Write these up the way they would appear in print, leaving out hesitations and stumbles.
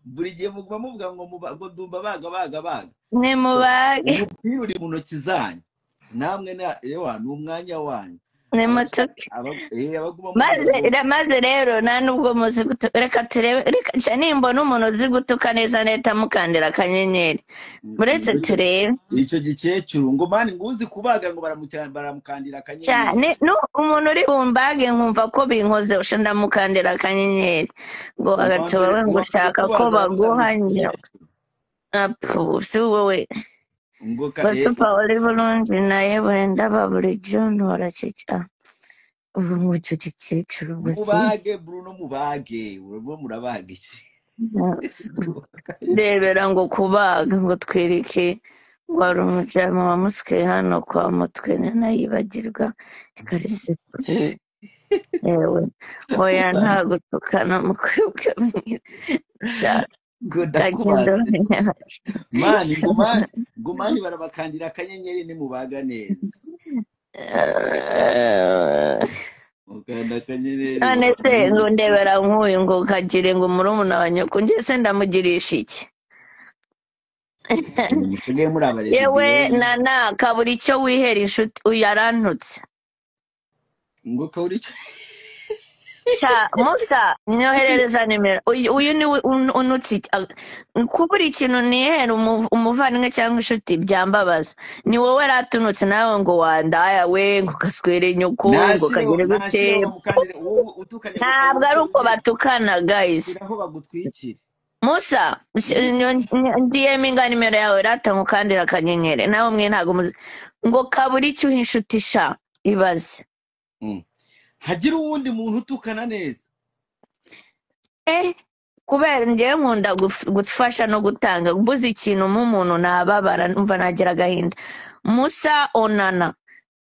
buri gihe muguma muvuga ngo ndumva baga ni mubage umupira uri mu ntoki zanyu namwe ni umwanya wanyu ni mutuke maze rero nta nubwo muzi reka turebe reka nimbona umuntu uzi gutuka neza neta mukandira akanyenyeri uretse turebe icyo gikecuru ngo mani ngo uzi kubaga ngo baramukandira akanyenyeri cyane no umuntu uri bumbage nkumva ko binkoze usha ndamukandira akanyenyeri ngo agatoba we ngo ushaka ko baguhanya apfu si wowe basupa uri burundu naye wenda baburi John warakica ubu ngo icyo gikecuru mubage Bruno mubage urimo murabaga iki rebera ngo kubaga ngo twereke wari umujama wa musike hano kwa mutwe nanayibagirwa ikarese yewe oya nta gutukana mu kwibuka mani ngumani barabakandira akanyenyeri ni mubaga neza none se ngo ndebera nk'uyu ngo kagire ngo murumuna wa nyoko njye se ndamugirisha iki yewe nana kabura icyo wihera inshuti uyu arantutse ngo kabura icyo musa nyoherereza nimero uyu ni unutse kubura ikintu nihera umuvandimwe cyangwa inshuti byambabaza ni wowe ratunutse nawe ngo wandaya we ngo gaswere nyoko ngo kagere gute ntabwo ari uko batukana guys musa ngiye minga nimero yawe rata mukandira akanyenyeri nawe mwe ntabwo muzi ngo kabura icyo uha inshuti sha ibaze hagira uwundi muntu utukana neza kubera njyewe nkunda gufasha no gutanga mbuze ikintu mu muntu nababara numva nagira agahinda musa onana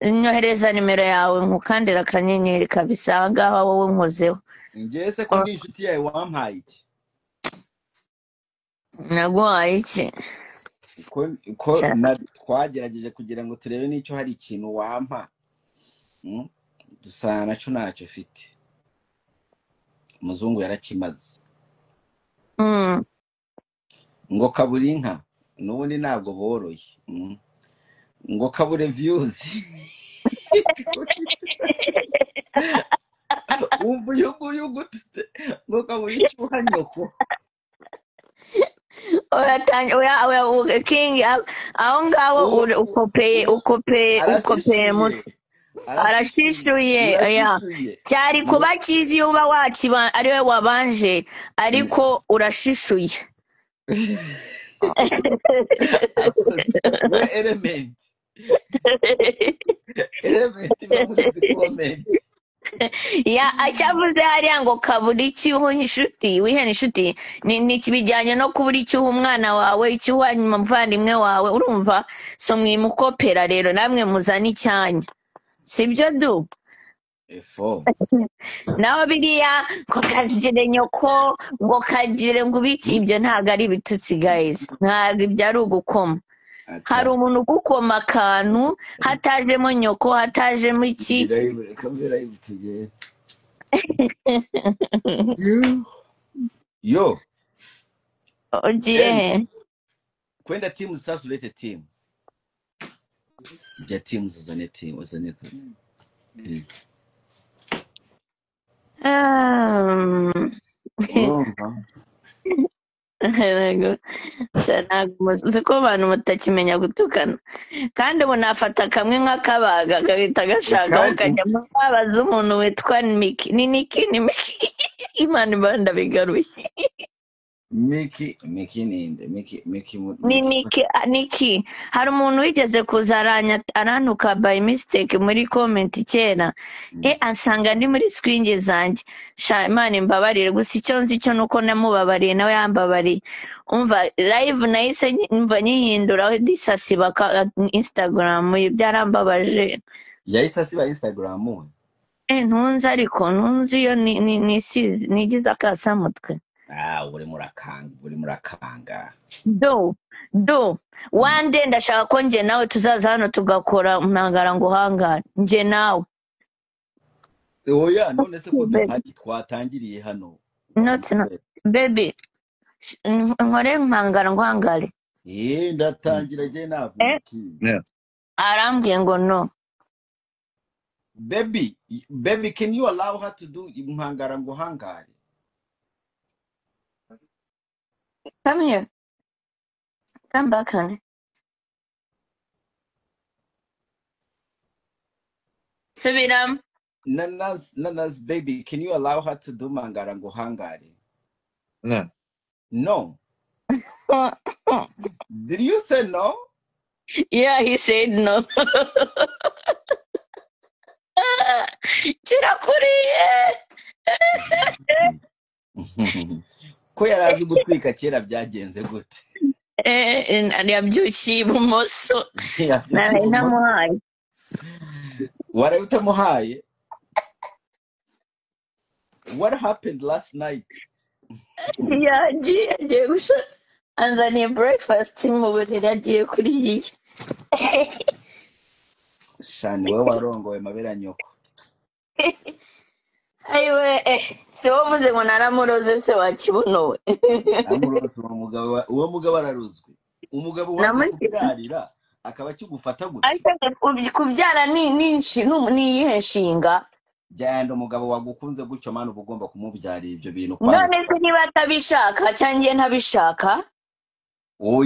nyohereza nimero yawe nkukandira akanyenyeri kabisa ngaho wowe nkozeho njyewe se ko ndi inshuti yawe wampaye iki naguhaye iki ko twagerageje kugira ngo turebe n'icyo hari ikintu wampa dusana nacyo ntacyo ufite umuzungu yarakimaze ngo kabura inka n'ubundi ntabwo boroye ngo kabure viyuzi wumva uyu nguyu ugututse ngo kabure icyo uha nyoko kingi aho ngaho ukopeye musa arashishuye cyari kuba cyiza iyo uba wakiba ari we wabanje ariko urashishuye element acyavuze hariya ngo kabura icyo uha inshuti wihena inshuti ni ikibijyanye no kubura icyo uha umwana wawe icyo uha umuvandimwe wawe urumva so mwimukopera rero namwe muzana icyanyu sibyo du naho biriya ngo kagire nyoko ngo kagire ngo ubiki ibyo ntabwo ari ibitutsi guys ntabwo ibyo ari ugukoma hari umuntu ugukoma akantu hatajemo nyoko hatajemo iki yo ugiye he kwenda timu sasa ulete timu ja timu uzane timu uzane uzi ko abantu mutakimenya gutukana kandi ubu nafata kamwe nk'akabaga gahita gashaka ukajya mu babaza umuntu witwa Miki ni Niki ni Miki imana ibanda bigaruye Miki Niki hari umuntu wigeze kuza arantuka by mistake muri comment kera ansanga ndi muri swingi zanjye Imana imbabarire gusa icyo nzi cyo nuko namubabariye nawe yambabariye umva live nahise mva nyihindura disasiba Instagram byarambabaje yahise asiba Instagram ntunzi ariko ntunzi iyo nigize akasamutwe uri murakanga do one day ndashaka ko nje nawe tuzaza hano tugakora umangara ngo hangara nje nawe oya none se ko dupati twatangiriye hano baby nkore nkangara nkwangare. ndatangira je ntabwo Eh, mbikwiye. arambwiye ngo no. Baby, can you allow her to do impangara ngo hangare? Come here. Come back, honey. Subiramo. Nanas, baby, can you allow her to do mangara ngo hangare? No. Did you say no? Yeah, he said no. Kirakuriye. Ko yarazi gutwika kera byagenze gute? Yabyukiye ibumoso. Naraye ntamuhaye. Waraye utamuhaye? What happened last night? Yagiye gusa anzaniye breakfast mu buriri agiye kuriye. Shani we warongowe mabera nyoko. Ayiwe si wavuze ngo naramuroze se wakibunowe. Namuroze uwo mugabo araruzwe. Umugabo wazi kubyarira akaba kigufata gute? Kubyara ni iyihe nshinga? Jyanda umugabo wagukunze gutyo mana uba ugomba kumubyarira ibyo bintu none se niba atabishaka cyangwa ntabishaka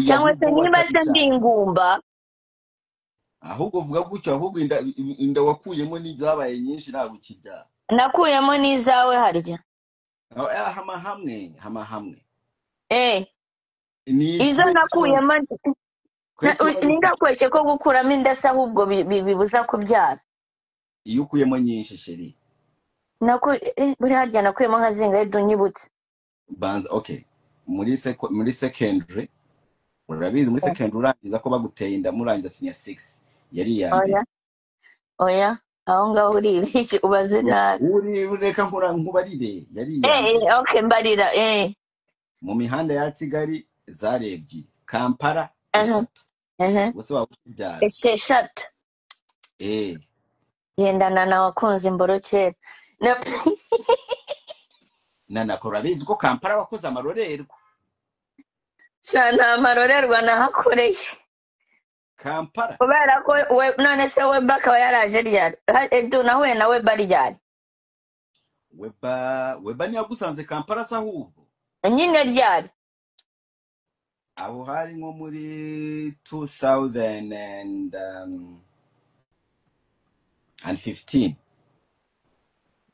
cyangwa se niba se ndi ingumba ahubwo uvuga gutyo ahubwo inda wakuyemo n'izabaye nyinshi ntabwo ukibyara. nakuyemo n'izawe harya hama hamwe izo nakuyemo ningakweshye ko gukuramo inda se ahubwo bibuza kubyara iyo ukuyemo nyinshi sheri buri harya nakuyemo nka zingahe dunyibutse banza okay muri secondary urabizi muri secondary urangiza ko baguteye inda murangiza senior 6 yari yambere oya aho ngaho uribeshye ubaze nabi reka nkubarire yari yambere okay mbarira mu mihanda ya Kigali zarebye Kampala gusa wakubyara esheshatu gendana na wakunze imboro kera nana ko urabizi ko Kampala wakoze amarorerwa nta amarorerwa nahakoreye Kampala kubera ko none se Weba akaba yaraje ryari nahuye na Weba ryari Weba ntiyagusanze Kampala se ahubwo nyine ryari aho hari nko muri 2015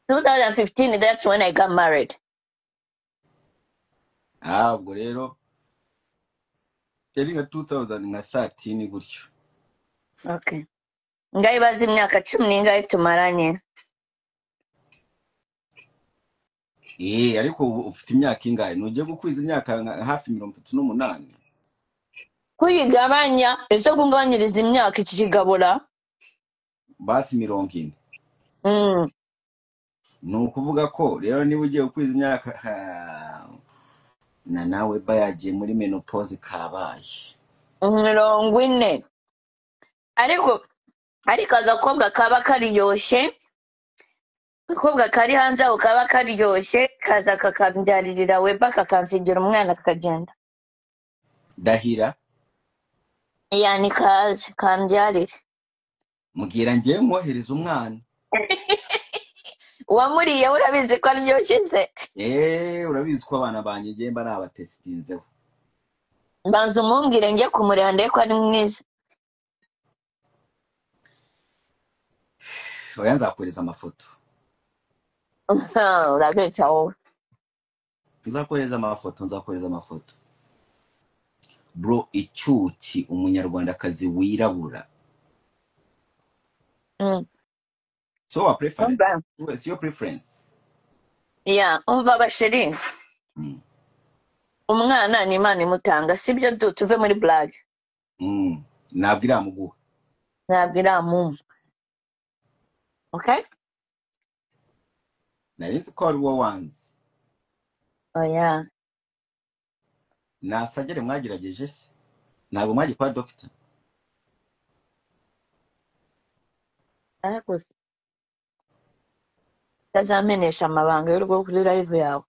2015 that's when I got married ubwo rero yari nka 2013 gutyo okay ngayibaza imyaka 10 n'ingahe tumaranye ariko ufite imyaka ingahe nujye gukwiza imyaka hafi 38 kuyigabanya ese kungabanyiriza imyaka ikigabura basi 40 ni ukuvuga ko rero niba ugiye gukwiza imyaka na nawe bayagiye muri menopause kabaye 40 ariko agakobwa kaba karyoshye agakobwa kari hanze aho kaba karyoshye kaza kakambyarira Weba kakansigira umwana kakagenda Dahira yani kaze kambyarire mugira ngiye mwohereza umwana wamuriye urabizi ko aryoshye se urabizi ko abana banjye ngiye mba nabatestinzeho banza umumbwire njye kumureba ndebe ko ari mwiza oya nzakohereza amafoto urabica wowe nzakohereza amafoto bro icyuki umunyarwandakazi wirabura so a preference what's your preference umva basheri umwana ni Imana imutanga sibyo tuve muri blague ntabwo iramuguha ntabwo iramumva okay narinzi ko ari wowe wanze oya nasagere mwagerageje se ntabwo mwagiye kwa doctor ariko tazamenesha amabanga y'urugo kuri live yawe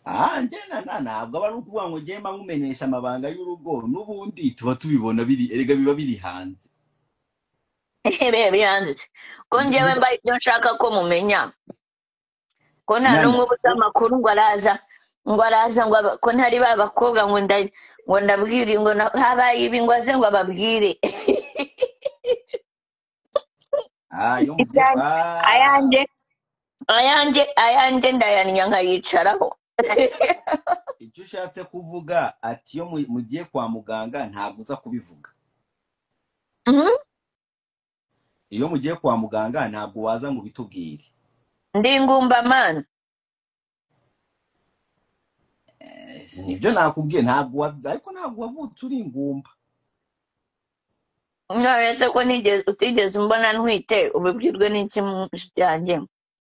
ntabwo aba ari ukuvuga ngo njye mba nkumenyesha amabanga y'urugo n'ubundi tuba tubibona erega biba biri hanze. Biba byanditse ko njyewe mba ibyo nshaka ko mumenya ko nta Nana, n'umwe ubuze amakuru ngo araza ko ntari ba bakobwa ngo ndabwire ngo habaye ibi ngo aze ngo ababwire. iyo mugiye ayanjye ndayanya nkayicaraho. icyo ushatse kuvuga ati iyo mugiye kwa muganga ntabwo uza kubivuga. Iyo mugiye kwa muganga ntabwo waza ngo bitubwire. Ndi ingumbamana. Nibyo nakubwiye ariko ntabwo wavutse uri ingumba. None se ko utigeze umbona ntwite ubibwirwe n'iki mu byanjye?